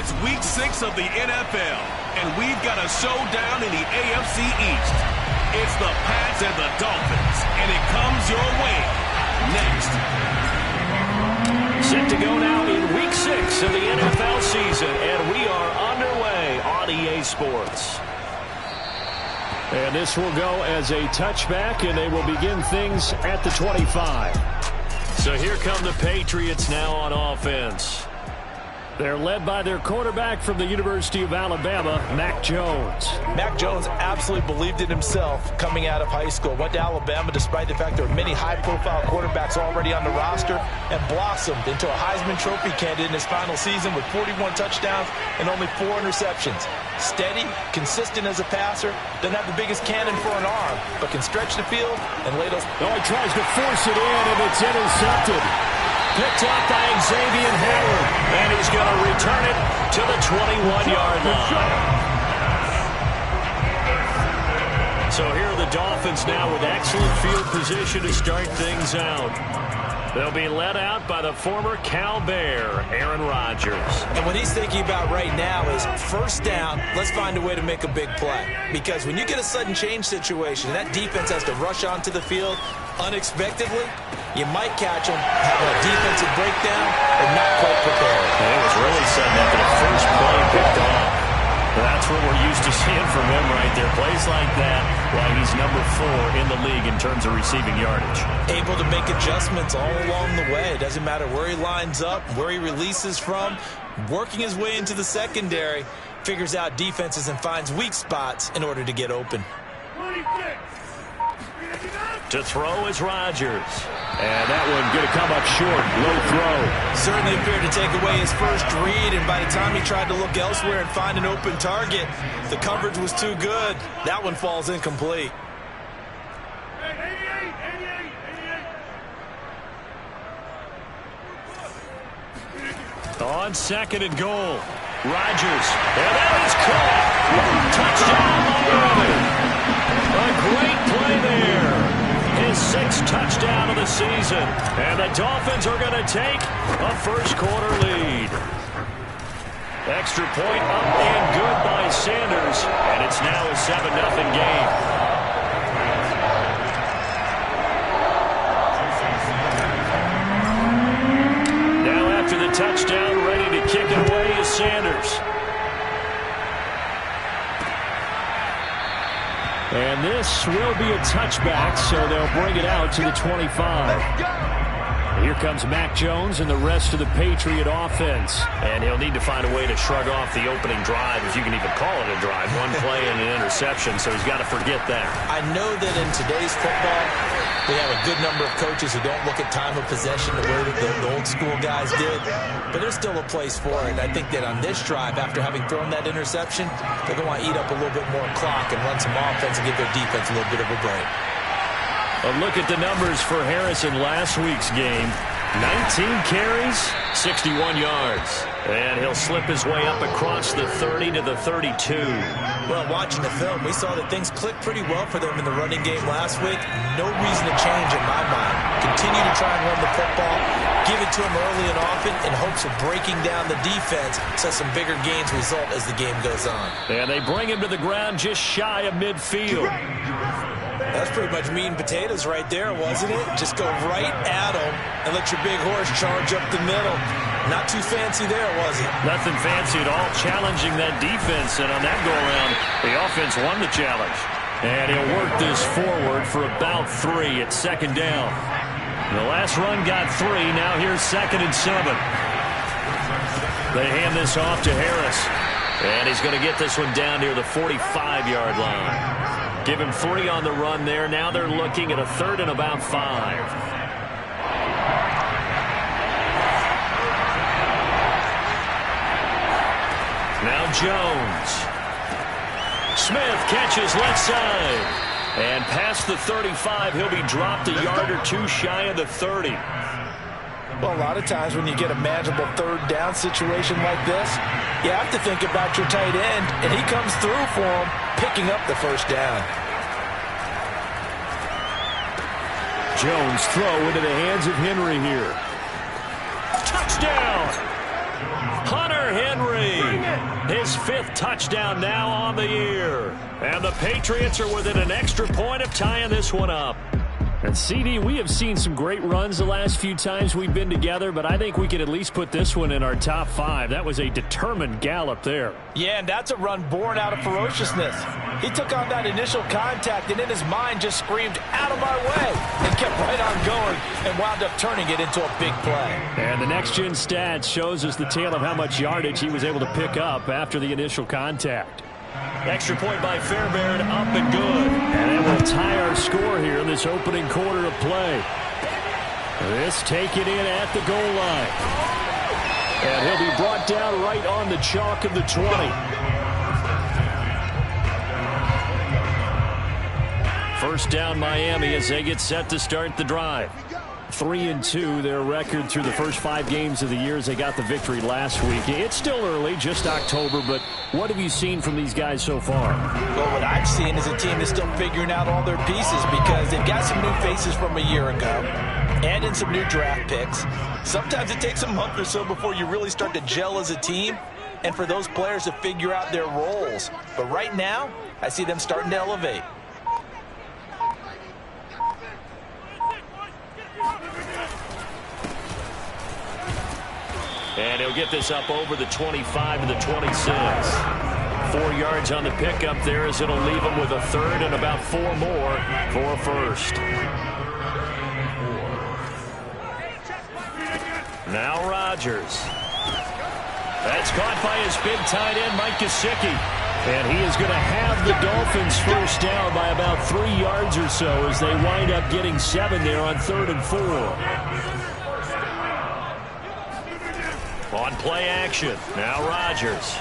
It's week 6 of the NFL, and we've got a showdown in the AFC East. It's the Pats and the Dolphins, and it comes your way next. Set to go now in week 6 of the NFL season, and we are underway on EA Sports. And this will go as a touchback, and they will begin things at the 25. So here come the Patriots now on offense. They're led by their quarterback from the University of Alabama, Mac Jones. Mac Jones absolutely believed in himself coming out of high school. Went to Alabama despite the fact there were many high-profile quarterbacks already on the roster, and blossomed into a Heisman Trophy candidate in his final season with 41 touchdowns and only 4 interceptions. Steady, consistent as a passer, doesn't have the biggest cannon for an arm, but can stretch the field and lay those... Oh, he tries to force it in, and it's intercepted. Picked up by Xavier Howard, and he's going to return it to the 21-yard line. So here are the Dolphins now with excellent field position to start things out. They'll be led out by the former Cal Bear, Aaron Rodgers. And what he's thinking about right now is first down, let's find a way to make a big play. Because when you get a sudden change situation, and that defense has to rush onto the field unexpectedly, you might catch them, have a defensive breakdown, or not quite prepared. It was really sudden after the first play picked off. That's what we're used to seeing from him right there. Plays like that, why he's number 4 in the league in terms of receiving yardage. Able to make adjustments all along the way. It doesn't matter where he lines up, where he releases from. Working his way into the secondary, figures out defenses and finds weak spots in order to get open. To throw is Rodgers. And that one going to come up short. Low throw. Certainly appeared to take away his first read, and by the time he tried to look elsewhere and find an open target, the coverage was too good. That one falls incomplete. On second and goal, Rodgers. And that is caught. Touchdown, Miami. A great play there. His 6th touchdown of the season. And the Dolphins are going to take a first-quarter lead. Extra point up and good by Sanders. And it's now a 7-0 game. Now after the touchdown, ready to kick it away is Sanders. And this will be a touchback, so they'll bring it out to the 25. Here comes Mac Jones and the rest of the Patriot offense. And he'll need to find a way to shrug off the opening drive, if you can even call it a drive. One play and an interception, so he's got to forget that. I know that in today's football, we have a good number of coaches who don't look at time of possession the way the old school guys did. But there's still a place for it. And I think that on this drive, after having thrown that interception, they're going to want to eat up a little bit more clock and run some offense and give their defense a little bit of a break. A look at the numbers for Harris in last week's game. 19 carries, 61 yards. And he'll slip his way up across the 30 to the 32. Well, watching the film, we saw that things clicked pretty well for them in the running game last week. No reason to change in my mind. Continue to try and run the football, give it to him early and often in hopes of breaking down the defense so some bigger gains result as the game goes on. And they bring him to the ground just shy of midfield. That's pretty much meat and potatoes right there, wasn't it? Just go right at him and let your big horse charge up the middle. Not too fancy there, was it? Nothing fancy at all, challenging that defense. And on that go-around, the offense won the challenge. And he'll work this forward for about 3 at second down. The last run got 3. Now here's 2nd and 7. They hand this off to Harris. And he's going to get this one down near the 45-yard line. Give him 3 on the run there. Now they're looking at a 3rd and about 5. Now Jones. Smith catches left side. And past the 35, he'll be dropped a yard or 2 shy of the 30. Well, a lot of times when you get a manageable 3rd down situation like this, you have to think about your tight end, and he comes through for him, picking up the 1st down. Jones throw into the hands of Henry here. Touchdown! Hunter Henry! His 5th touchdown now on the year. And the Patriots are within an extra point of tying this one up. And CD, we have seen some great runs the last few times we've been together, but I think we could at least put this one in our top 5. That was a determined gallop there. Yeah, and that's a run born out of ferociousness. He took on that initial contact and in his mind just screamed, "Out of my way," and kept right on going and wound up turning it into a big play. And the next-gen stats shows us the tale of how much yardage he was able to pick up after the initial contact. Extra point by Fairbairn, up and good. And it will tie our score here in this opening quarter of play. This taken in at the goal line. And he'll be brought down right on the chalk of the 20. First down Miami as they get set to start the drive. 3-2 their record through the first 5 games of the year as they got the victory last week. It's still early, just October, but what have you seen from these guys so far? Well, what I've seen is a team that's still figuring out all their pieces because they've got some new faces from a year ago and in some new draft picks. Sometimes it takes a month or so before you really start to gel as a team and for those players to figure out their roles. But right now, I see them starting to elevate. And he'll get this up over the 25 to the 26. 4 yards on the pickup there as it'll leave him with a 3rd and about 4 more for a 1st. Now Rodgers. That's caught by his big tight end, Mike Gesicki. And he is going to have the Dolphins first down by about 3 yards or so as they wind up getting 7 there on 3rd and 4. On play action, now Rodgers.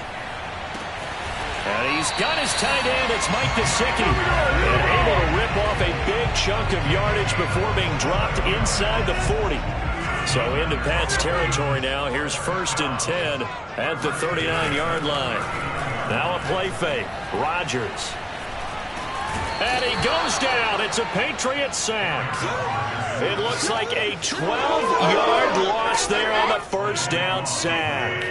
And he's got his tight end, it's Mike Gesicki. And able to rip off a big chunk of yardage before being dropped inside the 40. So into Pat's territory now. Here's 1st and 10 at the 39-yard line. Now a play fake, Rodgers. And he goes down. It's a Patriots sack. It looks like a 12-yard loss there on the first down sack.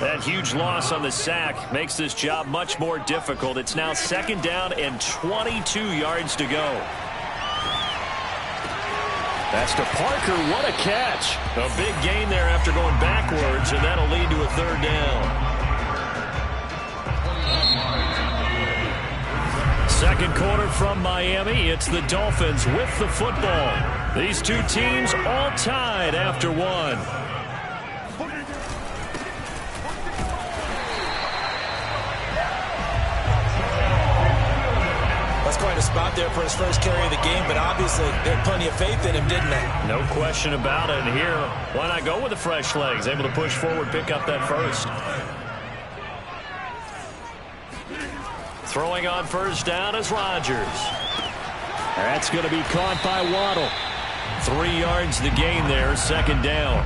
That huge loss on the sack makes this job much more difficult. It's now 2nd down and 22 yards to go. That's to Parker. What a catch. A big gain there after going backwards, and that'll lead to a 3rd down. Second quarter from Miami. It's the Dolphins with the football. These two teams all tied after 1. That's quite a spot there for his first carry of the game, but obviously they had plenty of faith in him, didn't they? No question about it. And here, why not go with the fresh legs? Able to push forward, pick up that 1st. Throwing on first down is Rodgers. That's going to be caught by Waddle. 3 yards the gain there, 2nd down.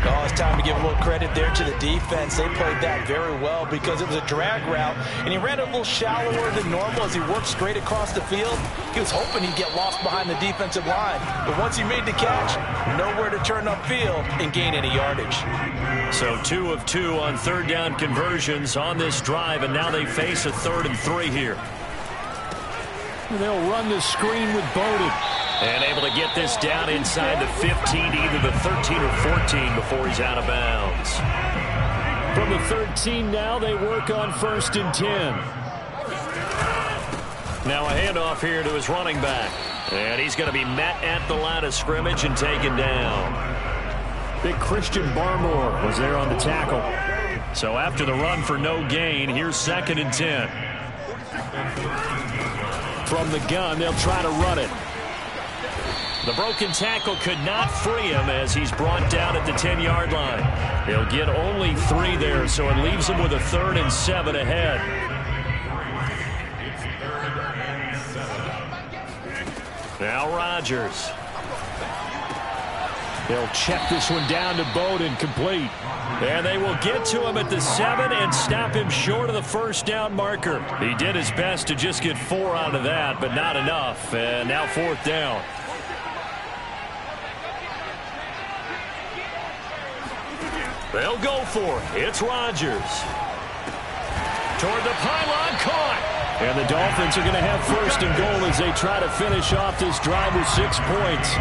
Oh, it's time to give a little credit there to the defense. They played that very well because it was a drag route, and he ran it a little shallower than normal as he worked straight across the field. He was hoping he'd get lost behind the defensive line, but once he made the catch, nowhere to turn upfield and gain any yardage. So 2 of 2 on 3rd down conversions on this drive, and now they face a 3rd and 3 here. They'll run the screen with Bowden. And able to get this down inside the 15 to either the 13 or 14 before he's out of bounds. From the 13 now, they work on 1st and 10. Now a handoff here to his running back. And he's going to be met at the line of scrimmage and taken down. Big Christian Barmore was there on the tackle. So after the run for no gain, here's 2nd and 10. From the gun, they'll try to run it. The broken tackle could not free him as he's brought down at the 10-yard line. He'll get only 3 there, so it leaves him with a 3rd and 7 ahead. Now Rodgers. They'll check this one down to Bowden, complete. And they will get to him at the 7 and stop him short of the first down marker. He did his best to just get 4 out of that, but not enough. And now 4th down. They'll go for it. It's Rodgers. toward the pylon, caught. And the Dolphins are going to have first and goal as they try to finish off this drive with 6 points.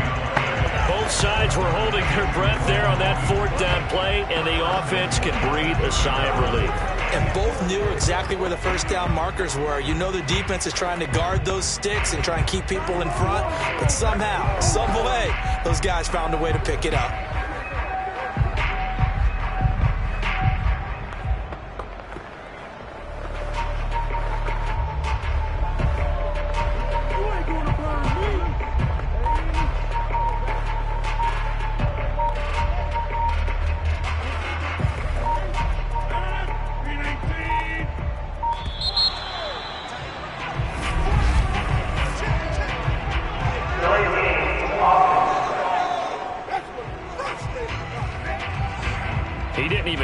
Both sides were holding their breath there on that fourth down play, and the offense can breathe a sigh of relief. And both knew exactly where the first down markers were. You know the defense is trying to guard those sticks and try and keep people in front, but somehow, some way, those guys found a way to pick it up.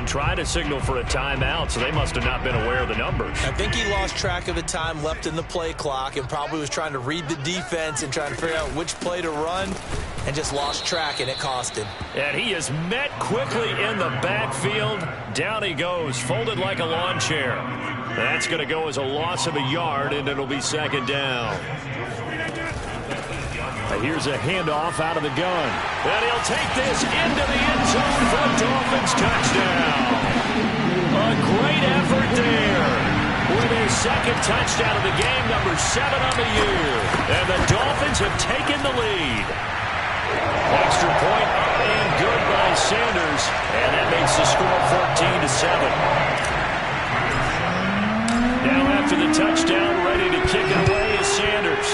Try to signal for a timeout, so they must have not been aware of the numbers. I think he lost track of the time left in the play clock and probably was trying to read the defense and trying to figure out which play to run and just lost track, and it cost him. And he is met quickly in the backfield. Down he goes, folded like a lawn chair. That's going to go as a loss of a yard, and it'll be second down. Here's a handoff out of the gun. And he'll take this into the end zone for a Dolphins touchdown. A great effort there with his second touchdown of the game, number 7 on the year. And the Dolphins have taken the lead. Extra point up and good by Sanders. And that makes the score 14-7. Now after the touchdown, ready to kick it away is Sanders.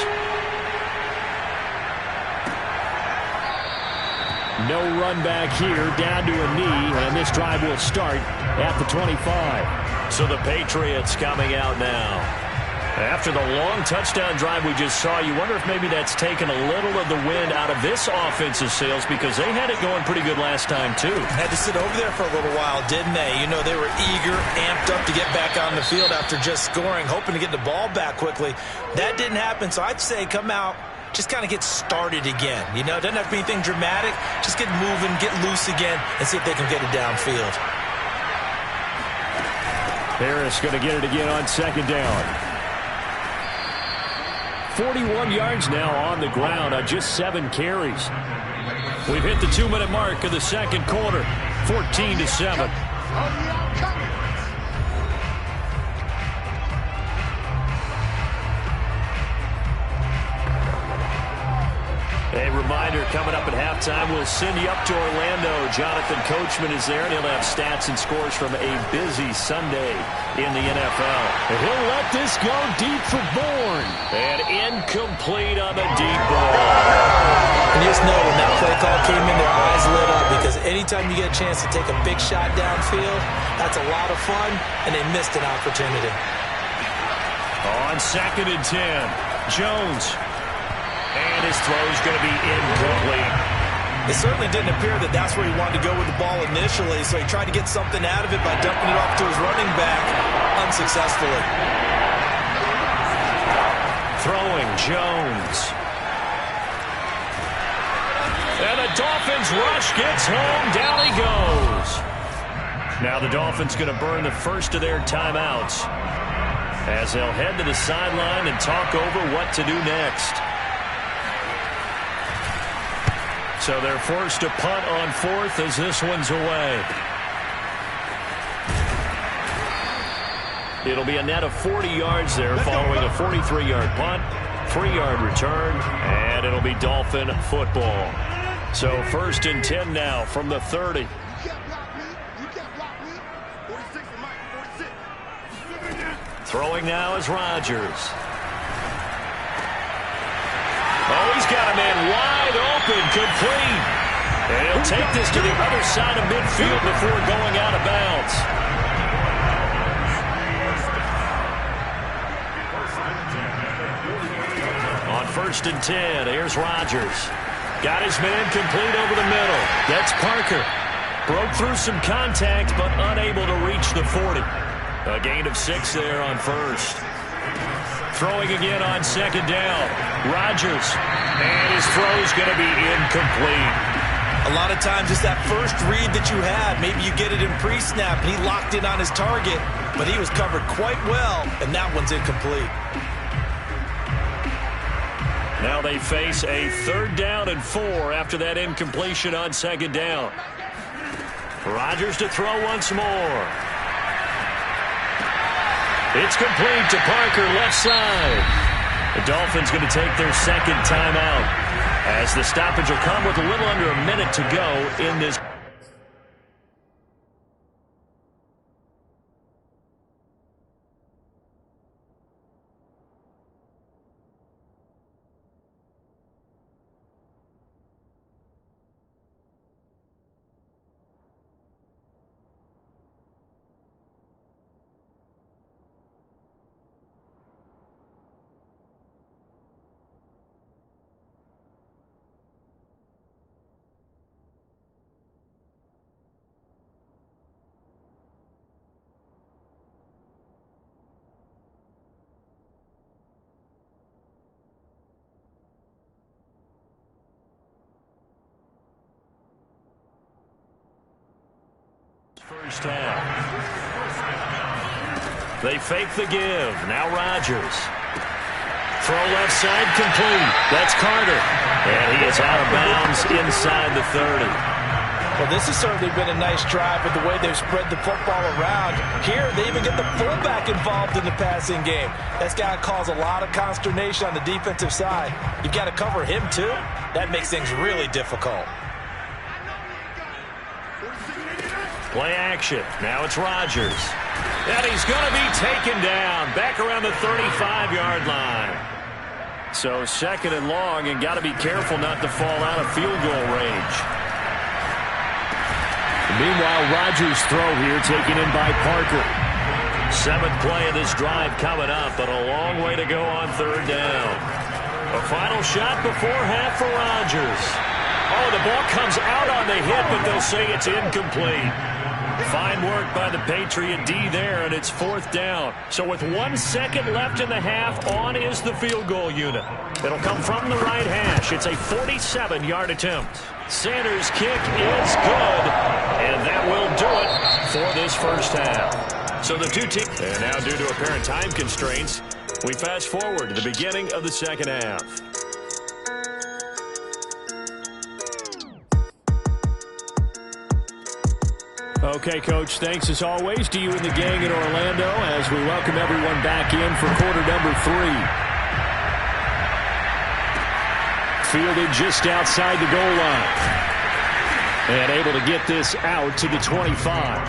No run back here, down to a knee, and this drive will start at the 25. So the Patriots coming out now. After the long touchdown drive we just saw, you wonder if maybe that's taken a little of the wind out of this offensive sails, because they had it going pretty good last time, too. Had to sit over there for a little while, didn't they? You know, they were eager, amped up to get back on the field after just scoring, hoping to get the ball back quickly. That didn't happen, so I'd say come out, just kind of get started again. You know, it doesn't have to be anything dramatic. Just get moving, get loose again, and see if they can get it downfield. Harris going to get it again on second down. 41 yards now on the ground on just 7 carries. We've hit the 2-minute mark of the second quarter. 14-7. A reminder, coming up at halftime, we'll send you up to Orlando. Jonathan Coachman is there, and he'll have stats and scores from a busy Sunday in the NFL. And he'll let this go deep for Bourne. And incomplete on the deep ball. And you just know when that play call came in, their eyes lit up, because anytime you get a chance to take a big shot downfield, that's a lot of fun, and they missed an opportunity. On 2nd and 10, Jones. And his throw is going to be incomplete. It certainly didn't appear that that's where he wanted to go with the ball initially, so he tried to get something out of it by dumping it off to his running back unsuccessfully. Throwing Jones. And the Dolphins rush gets home. Down he goes. Now the Dolphins going to burn the first of their timeouts as they'll head to the sideline and talk over what to do next. So they're forced to punt on 4th as this one's away. It'll be a net of 40 yards there following a 43-yard punt, 3-yard return, and it'll be Dolphin football. So 1st and 10 now from the 30. Throwing now is Rodgers. Oh, he's got a man wide open, complete. And he'll take this to the other side of midfield before going out of bounds. On 1st and 10, here's Rodgers. Got his man complete over the middle. That's Parker. Broke through some contact, but unable to reach the 40. A gain of 6 there on 1st. Throwing again on 2nd down. Rodgers. And his throw is going to be incomplete. A lot of times it's that first read that you have. Maybe you get it in pre-snap, and he locked in on his target, but he was covered quite well, and that one's incomplete. Now they face a 3rd down and 4 after that incompletion on 2nd down. Rodgers to throw once more. It's complete to Parker, left side. The Dolphins going to take their 2nd timeout, as the stoppage will come with a little under a minute to go in this. First half. They fake the give. Now Rodgers. Throw left side complete. That's Carter. And he is out of bounds inside the 30. Well, this has certainly been a nice drive with the way they've spread the football around. Here, they even get the fullback involved in the passing game. That's got to cause a lot of consternation on the defensive side. You've got to cover him, too. That makes things really difficult. Play action. Now it's Rodgers. And he's going to be taken down back around the 35-yard line. So 2nd and long, and got to be careful not to fall out of field goal range. Meanwhile, Rodgers' throw here taken in by Parker. 7th play of this drive coming up, but a long way to go on 3rd down. A final shot before half for Rodgers. Oh, the ball comes out on the hit, but they'll say it's incomplete. Fine work by the Patriot D there, and it's 4th down. So with 1 second left in the half, on is the field goal unit. It'll come from the right hash. It's a 47-yard attempt. Sanders' kick is good, and that will do it for this first half. So the two teams, and now due to apparent time constraints, we fast forward to the beginning of the 2nd half. Okay, Coach, thanks as always to you and the gang in Orlando as we welcome everyone back in for quarter number 3. Fielded just outside the goal line. And able to get this out to the 25.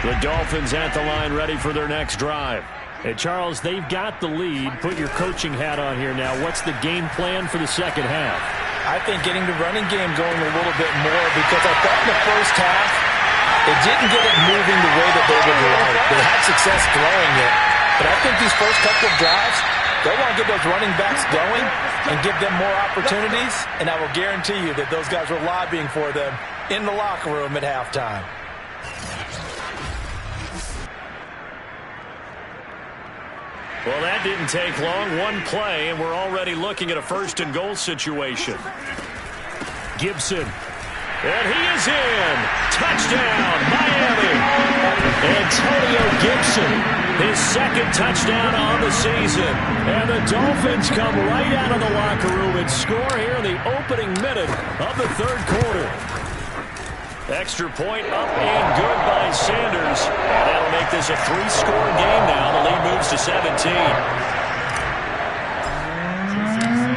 The Dolphins at the line ready for their next drive. Hey, Charles, they've got the lead. Put your coaching hat on here now. What's the game plan for the 2nd half? I think getting the running game going a little bit more, because I thought in the first half they didn't get it moving the way that they would like. They had success throwing it, but I think these first couple of drives, they want to get those running backs going and give them more opportunities, and I will guarantee you that those guys were lobbying for them in the locker room at halftime. Well, that didn't take long. One play, and we're already looking at a 1st and goal situation. Gibson. And he is in. Touchdown, Miami. Antonio Gibson, his 2nd touchdown on the season. And the Dolphins come right out of the locker room and score here in the opening minute of the 3rd quarter. Extra point up and good by Sanders. And that'll make this a 3-score game now. The lead moves to 17.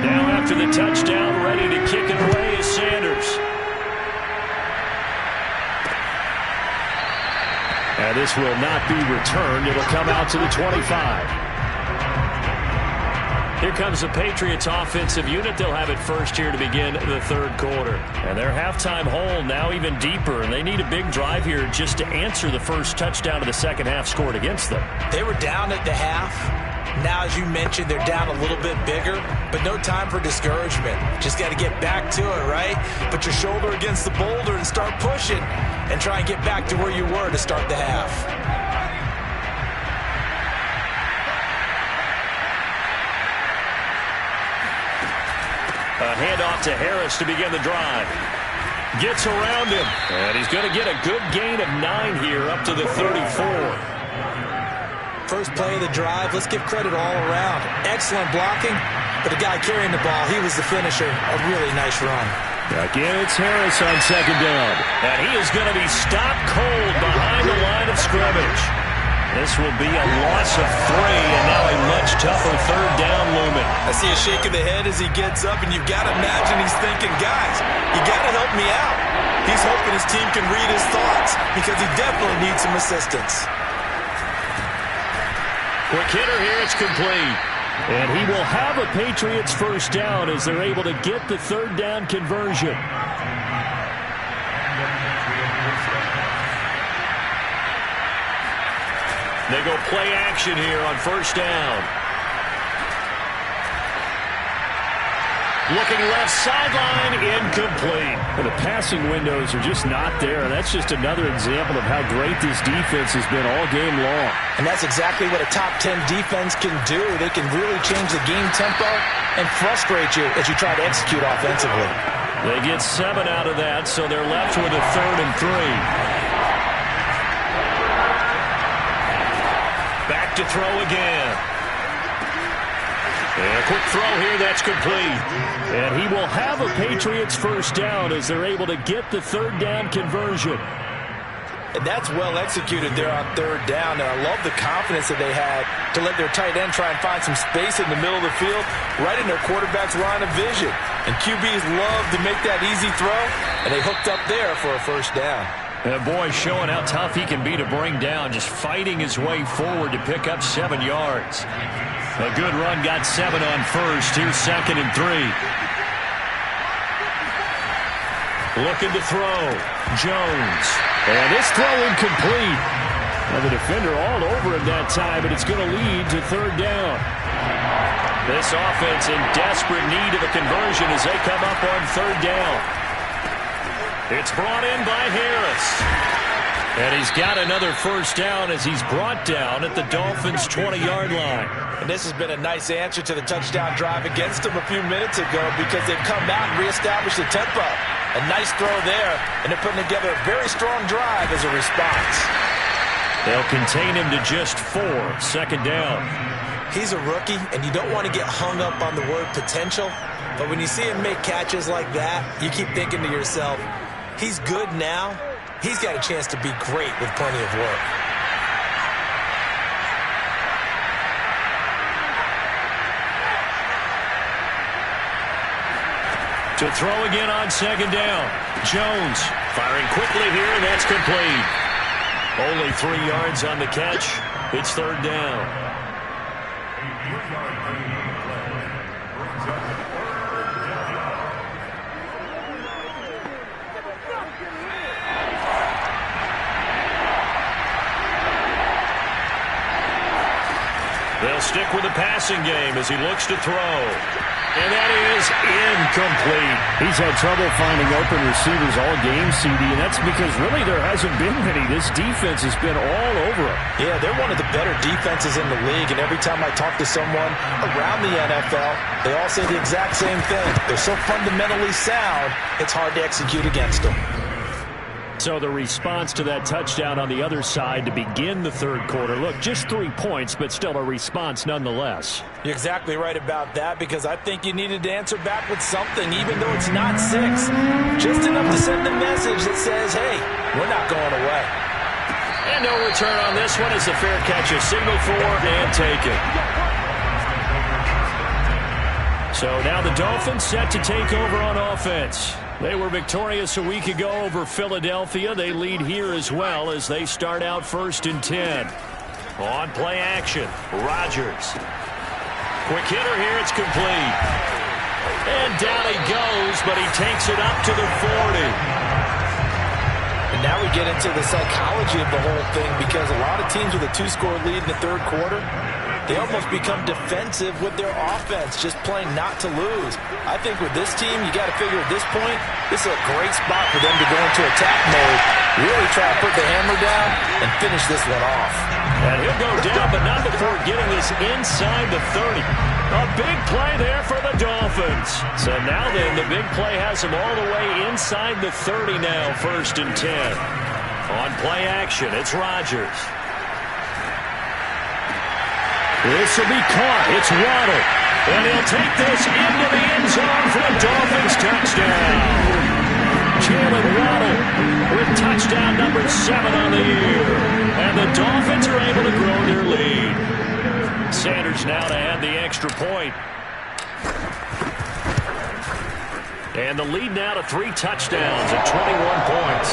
Now after the touchdown, ready to kick it away is Sanders. And this will not be returned. It'll come out to the 25. Here comes the Patriots offensive unit. They'll have it first here to begin the 3rd quarter. And their halftime hole now even deeper, and they need a big drive here just to answer the first touchdown of the 2nd half scored against them. They were down at the half. Now, as you mentioned, they're down a little bit bigger, but no time for discouragement. Just got to get back to it, right? Put your shoulder against the boulder and start pushing and try and get back to where you were to start the half. A handoff to Harris to begin the drive. Gets around him, and he's going to get a good gain of 9 here up to the 34. First play of the drive, let's give credit all around. Excellent blocking, but the guy carrying the ball, he was the finisher. A really nice run. Again, it's Harris on second down. And he is going to be stopped cold behind the line of scrimmage. This will be a loss of 3, and now a much tougher third down looming. I see a shake of the head as he gets up, and you've got to imagine he's thinking, guys, you got to help me out. He's hoping his team can read his thoughts because he definitely needs some assistance. Quick hitter here, it's complete. And he will have a Patriots first down as they're able to get the third down conversion. They go play action here on first down. Looking left sideline, incomplete. Well, the passing windows are just not there. That's just another example of how great this defense has been all game long. And that's exactly what a top 10 defense can do. They can really change the game tempo and frustrate you as you try to execute offensively. They get 7 out of that, so they're left with a 3rd and 3. Back to throw again. And a quick throw here, that's complete. And he will have a Patriots first down as they're able to get the third down conversion. And that's well executed there on third down. And I love the confidence that they had to let their tight end try and find some space in the middle of the field, right in their quarterback's line of vision. And QBs love to make that easy throw, and they hooked up there for a first down. And boy, showing how tough he can be to bring down, just fighting his way forward to pick up 7 yards. A good run, got 7 on first. Here's 2nd and 3. Looking to throw. Jones. And this throw incomplete. Now the defender all over him that time, but it's going to lead to third down. This offense in desperate need of a conversion as they come up on third down. It's brought in by Harris. And he's got another first down as he's brought down at the Dolphins' 20-yard line. And this has been a nice answer to the touchdown drive against them a few minutes ago because they've come out and reestablished the tempo. A nice throw there, and they're putting together a very strong drive as a response. They'll contain him to just 4, 2nd down. He's a rookie, and you don't want to get hung up on the word potential. But when you see him make catches like that, you keep thinking to yourself, he's good now. He's got a chance to be great with plenty of work. To throw again on 2nd down. Jones firing quickly here, and that's complete. Only 3 yards on the catch. It's third down. They'll stick with the passing game as he looks to throw. And that is incomplete. He's had trouble finding open receivers all game, CD, and that's because really there hasn't been many. This defense has been all over him. Yeah, they're one of the better defenses in the league, and every time I talk to someone around the NFL, they all say the exact same thing. They're so fundamentally sound, it's hard to execute against them. So the response to that touchdown on the other side to begin the third quarter. Look, just 3 points, but still a response nonetheless. You're exactly right about that because I think you needed to answer back with something, even though it's not 6. Just enough to send a message that says, hey, we're not going away. And no return on this one as the fair catch is signaled for and taken. So now the Dolphins set to take over on offense. They were victorious a week ago over Philadelphia. They lead here as well as they start out 1st and 10. On play action, Rodgers. Quick hitter here, it's complete. And down he goes, but he takes it up to the 40. And now we get into the psychology of the whole thing because a lot of teams with a 2-score lead in the third quarter, they almost become defensive with their offense, just playing not to lose. I think with this team, you got to figure at this point, this is a great spot for them to go into attack mode, really try to put the hammer down and finish this one off. And he'll go down, but not before getting this inside the 30. A big play there for the Dolphins. So now then, the big play has him all the way inside the 30 now, 1st and 10. On play action, it's Rodgers. This will be caught. It's Waddle. And he'll take this into the end zone for a Dolphins touchdown. Jalen Waddle with touchdown number 7 on the year. And the Dolphins are able to grow their lead. Sanders now to add the extra point. And the lead now to 3 touchdowns at 21 points.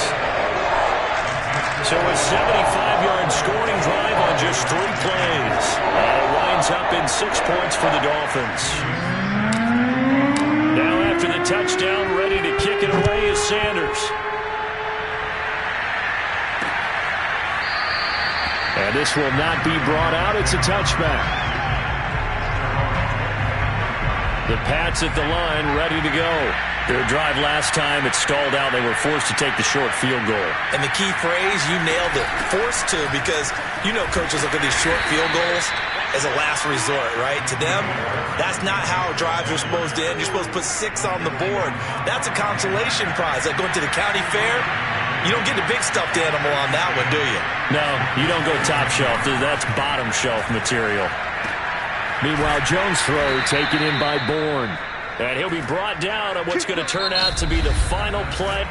So a 75-yard scoring drive on just 3 plays. Winds up in 6 points for the Dolphins. Now after the touchdown, ready to kick it away is Sanders. And this will not be brought out. It's a touchback. The Pats at the line, ready to go. Their drive last time, it stalled out. They were forced to take the short field goal. And the key phrase, you nailed it. Forced to, because you know coaches look at these short field goals as a last resort, right? To them, that's not how drives are supposed to end. You're supposed to put 6 on the board. That's a consolation prize. Like going to the county fair, you don't get the big stuffed animal on that one, do you? No, you don't go top shelf. That's bottom shelf material. Meanwhile, Jones' throw taken in by Bourne. And he'll be brought down on what's going to turn out to be the final play.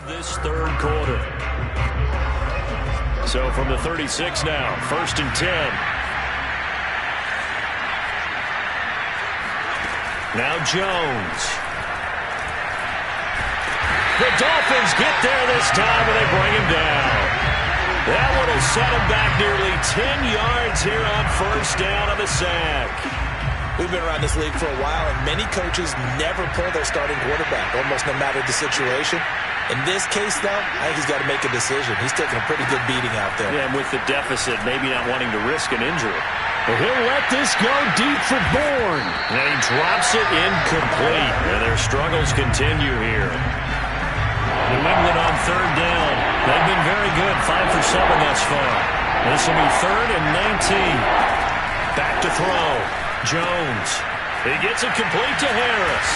This third quarter. So from the 36 now, 1st and 10. Now Jones. The Dolphins get there this time and they bring him down. That one will set him back nearly 10 yards here on 1st down on the sack. We've been around this league for a while, and many coaches never pull their starting quarterback, almost no matter the situation. In this case, though, I think he's got to make a decision. He's taking a pretty good beating out there. Yeah, and with the deficit, maybe not wanting to risk an injury. Well, he'll let this go deep for Bourne. And he drops it incomplete. And their struggles continue here. New England on 3rd down. They've been very good, 5 for 7 thus far. This will be 3rd and 19. Back to throw. Jones. He gets it complete to Harris.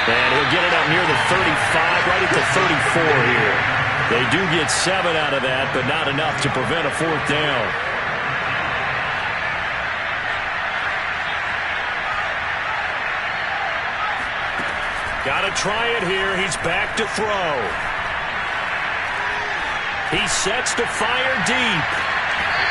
And he'll get it up near the 35, right at the 34 here. They do get 7 out of that, but not enough to prevent a 4th down. Got to try it here. He's back to throw. He sets to fire deep.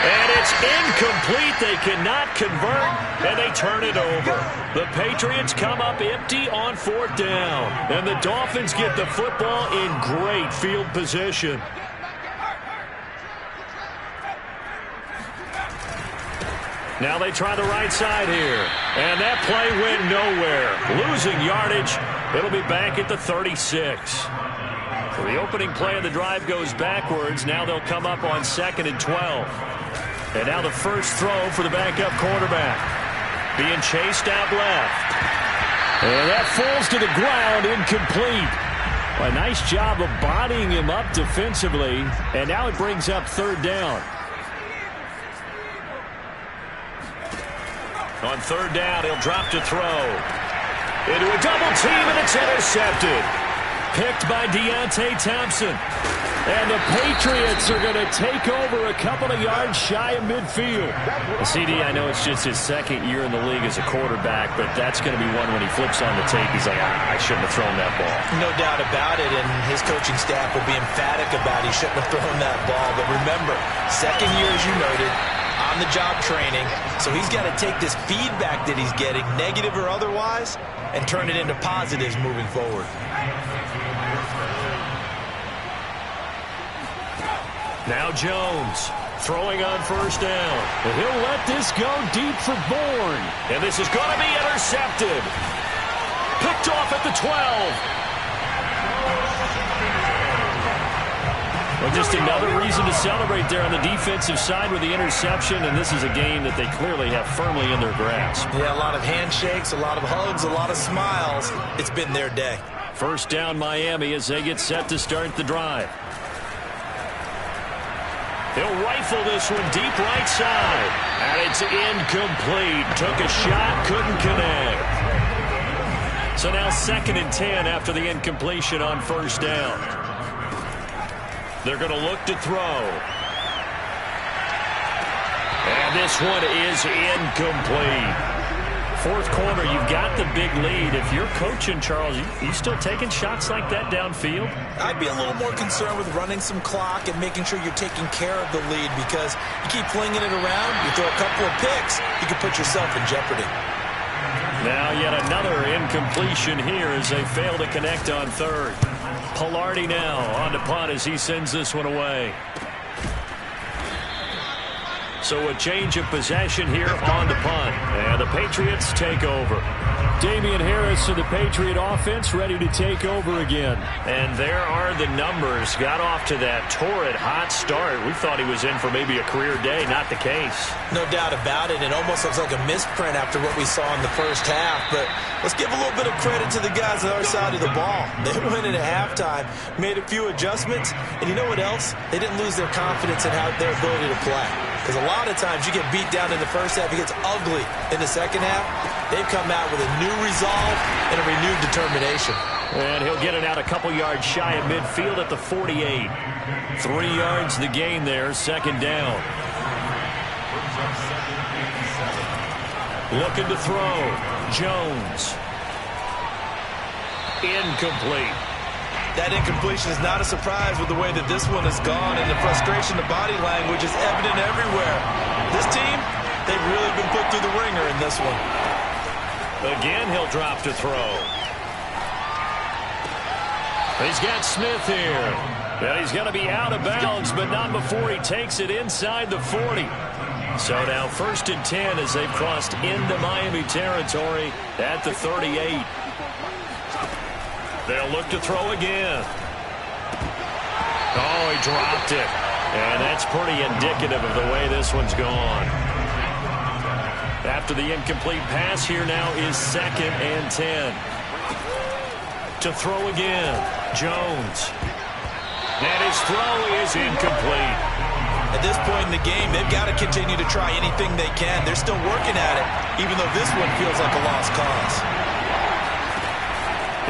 And it's incomplete. They cannot convert, and they turn it over. The Patriots come up empty on 4th down. And the Dolphins get the football in great field position. Now they try the right side here. And that play went nowhere. Losing yardage. It'll be back at the 36. So the opening play of the drive goes backwards. Now they'll come up on 2nd and 12. And now the first throw for the backup quarterback. Being chased out left. And that falls to the ground, incomplete. A nice job of bodying him up defensively. And now it brings up 3rd down. On 3rd down, he'll drop to throw. Into a double team, and it's intercepted. Picked by Deontay Thompson. And the Patriots are going to take over a couple of yards shy of midfield. CD, I know it's just his 2nd year in the league as a quarterback, but that's going to be one when he flips on the tape. He's like, I shouldn't have thrown that ball. No doubt about it, and his coaching staff will be emphatic about he shouldn't have thrown that ball. But remember, 2nd year, as you noted, on-the-job training, so he's got to take this feedback that he's getting, negative or otherwise, and turn it into positives moving forward. Now Jones throwing on 1st down. And he'll let this go deep for Bourne. And this is going to be intercepted. Picked off at the 12. Well, just another reason to celebrate there on the defensive side with the interception, and this is a game that they clearly have firmly in their grasp. Yeah, a lot of handshakes, a lot of hugs, a lot of smiles. It's been their day. 1st down Miami as they get set to start the drive. He'll rifle this one deep right side. And it's incomplete. Took a shot, couldn't connect. So now 2nd and 10 after the incompletion on 1st down. They're going to look to throw. And this one is incomplete. 4th quarter, you've got the big lead. If you're coaching, Charles, you still taking shots like that downfield? I'd be a little more concerned with running some clock and making sure you're taking care of the lead, because you keep flinging it around, you throw a couple of picks, you can put yourself in jeopardy. Now yet another incompletion here as they fail to connect on 3rd. Pilardi now on the punt as he sends this one away. So a change of possession here on the punt. And the Patriots take over. Damian Harris of the Patriot offense ready to take over again. And there are the numbers. Got off to that torrid hot start. We thought he was in for maybe a career day. Not the case. No doubt about it. It almost looks like a misprint after what we saw in the first half. But let's give a little bit of credit to the guys on our side of the ball. They went in at halftime, made a few adjustments. And you know what else? They didn't lose their confidence in their ability to play. Because a lot of times you get beat down in the first half, it gets ugly in the second half. They've come out with a new resolve and a renewed determination. And he'll get it out a couple yards shy of midfield at the 48. 3 yards the gain there, 2nd down. Looking to throw. Jones. Incomplete. That incompletion is not a surprise with the way that this one has gone, and the frustration, the body language is evident everywhere. This team, they've really been put through the ringer in this one. Again, he'll drop to throw. He's got Smith here. Well, he's going to be out of bounds, but not before he takes it inside the 40. So now 1st and 10 as they've crossed into Miami territory at the 38. They'll look to throw again. Oh, he dropped it. And that's pretty indicative of the way this one's gone. After the incomplete pass, here now is 2nd and 10. To throw again, Jones. And his throw is incomplete. At this point in the game, they've got to continue to try anything they can. They're still working at it, even though this one feels like a lost cause.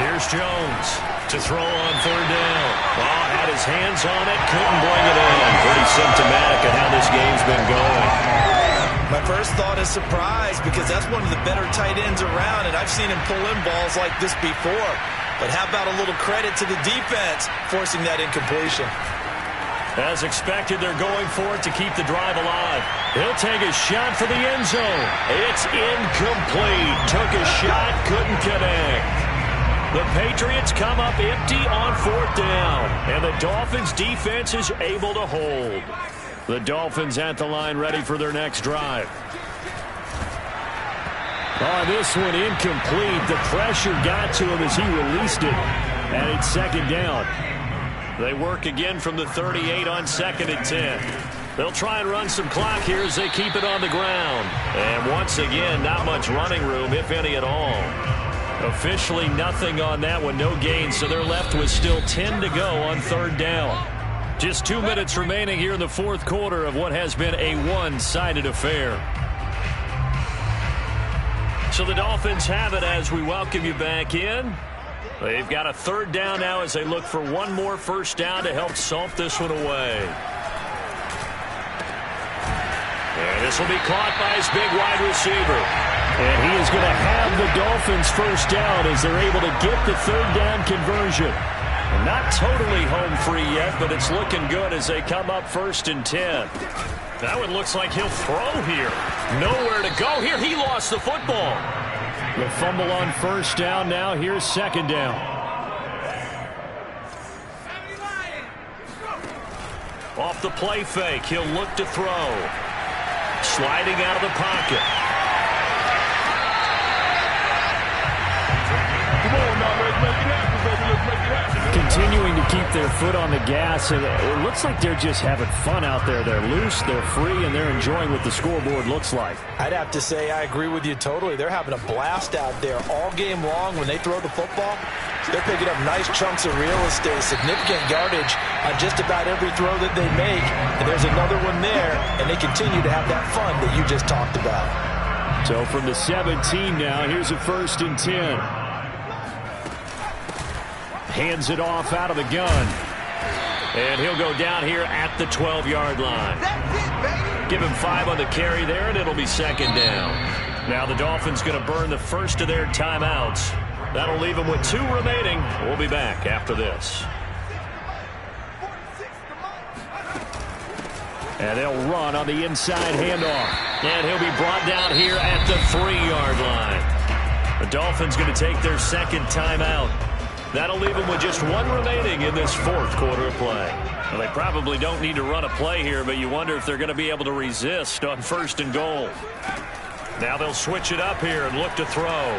Here's Jones to throw on 3rd down. Oh, had his hands on it, couldn't bring it in. Pretty symptomatic of how this game's been going. My first thought is surprise, because that's one of the better tight ends around, and I've seen him pull in balls like this before. But how about a little credit to the defense forcing that incompletion? As expected, they're going for it to keep the drive alive. He'll take a shot for the end zone. It's incomplete. Took a shot, couldn't connect. The Patriots come up empty on 4th down, and the Dolphins defense is able to hold. The Dolphins at the line ready for their next drive. Oh, this one incomplete. The pressure got to him as he released it, and it's 2nd down. They work again from the 38 on 2nd and 10. They'll try and run some clock here as they keep it on the ground. And once again, not much running room, if any at all. Officially nothing on that one, no gain, so they're left with still 10 to go on 3rd down. Just 2 minutes remaining here in the 4th quarter of what has been a one-sided affair. So the Dolphins have it as we welcome you back in. They've got a 3rd down now as they look for one more 1st down to help salt this one away. And this will be caught by his big wide receiver. And he is going to have the Dolphins 1st down as they're able to get the 3rd down conversion. Not totally home free yet, but it's looking good as they come up 1st and 10. That one looks like he'll throw here. Nowhere to go here. He lost the football. The fumble on 1st down now. Here's 2nd down. Off the play fake. He'll look to throw. Sliding out of the pocket. Come on now, let's make it happen, baby. Let's make it happen. Continuing to keep their foot on the gas, and it looks like they're just having fun out there. They're loose, they're free, and they're enjoying what the scoreboard looks like. I'd have to say I agree with you totally. They're having a blast out there all game long. When they throw the football, they're picking up nice chunks of real estate, significant yardage on just about every throw that they make. And there's another one there, and they continue to have that fun that you just talked about. So from the 17 now, here's a 1st and 10. Hands it off out of the gun. And he'll go down here at the 12-yard line. Give him 5 on the carry there, and it'll be 2nd down. Now the Dolphins going to burn the first of their timeouts. That'll leave them with 2 remaining. We'll be back after this. And they'll run on the inside handoff. And he'll be brought down here at the 3-yard line. The Dolphins going to take their 2nd timeout. That'll leave them with just 1 remaining in this 4th quarter of play. Well, they probably don't need to run a play here, but you wonder if they're going to be able to resist on 1st and goal. Now they'll switch it up here and look to throw.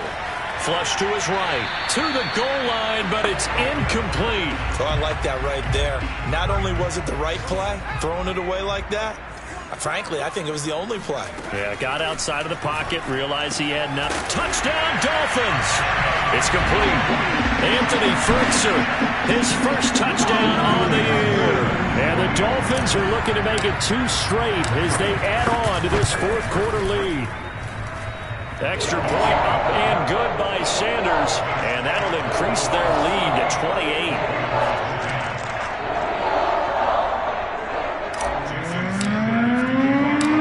Flush to his right, to the goal line, but it's incomplete. Oh, I like that right there. Not only was it the right play, throwing it away like that, frankly, I think it was the only play. Yeah, got outside of the pocket, realized he had nothing. Touchdown, Dolphins! It's complete. Anthony Ferguson, his 1st touchdown on the year. And the Dolphins are looking to make it 2 straight as they add on to this 4th quarter lead. Extra point up and good by Sanders, and that'll increase their lead to 28.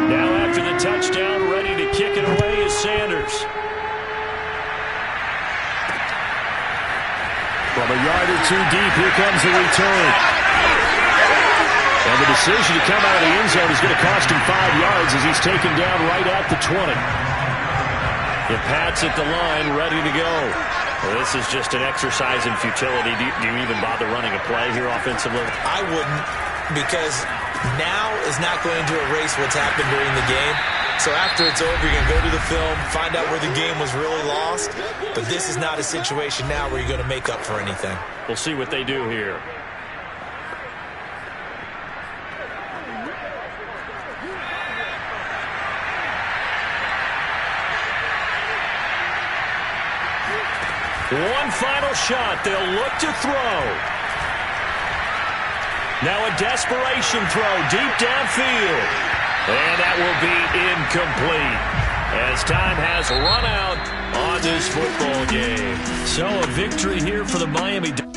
Now after the touchdown, ready to kick it away is Sanders. From a yard or 2 deep, here comes the return. And the decision to come out of the end zone is going to cost him 5 yards as he's taken down right at the 20. The Pats at the line, ready to go. Well, this is just an exercise in futility. Do you even bother running a play here offensively? I wouldn't, because now is not going to erase what's happened during the game. So after it's over, you're going to go to the film, find out where the game was really lost. But this is not a situation now where you're going to make up for anything. We'll see what they do here. One final shot. They'll look to throw. Now a desperation throw deep downfield. And that will be incomplete as time has run out on this football game. So a victory here for the Miami Dolphins.